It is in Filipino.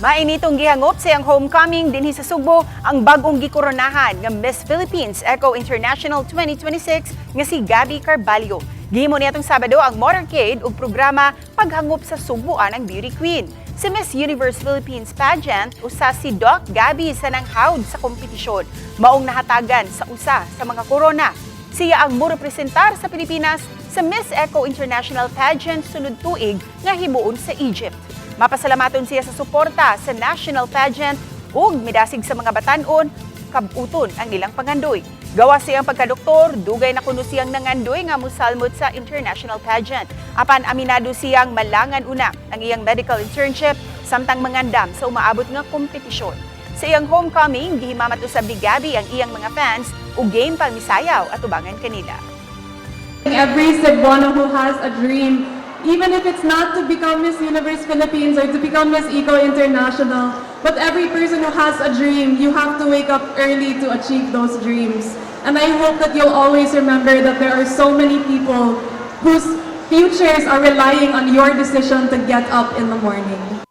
Mainitong gihangop sa iyang homecoming dinhi sa Sugbo ang bagong gikoronahan ng Miss Philippines Eco International 2026 nga si Gabbi Carballo. Gihimo nitong Sabado ang motorcade ug programa paghangop sa Sugbuanang beauty queen. Si Miss Universe Philippines pageant usa si Doc Gabbi sa nanghawd sa kompetisyon, maong nahatagan sa usa sa mga korona. Siya ang morepresentar sa Pilipinas sa Miss Eco International pageant sunod tuig nga himuon sa Egypt. Mapasalamaton siya sa suporta sa national pageant ug midasig sa mga batan-on kabuton ang ilang pangandoy. Gawa siyang pagkadoktor, dugay na kuno siyang nangandoy nga mosalmot sa international pageant. Apan aminado siyang malangan una ang iyang medical internship samtang mangandam sa umaabot nga kompetisyon. Sa iyang homecoming, gihimamat usab ni Gabbi ang iyang mga fans ug game pang misayaw at ubangan kanila. Every Sugbuanang who has a dream, even if it's not to become Miss Universe Philippines or to become Miss Eco International, but every person who has a dream, you have to wake up early to achieve those dreams. And I hope that you'll always remember that there are so many people whose futures are relying on your decision to get up in the morning.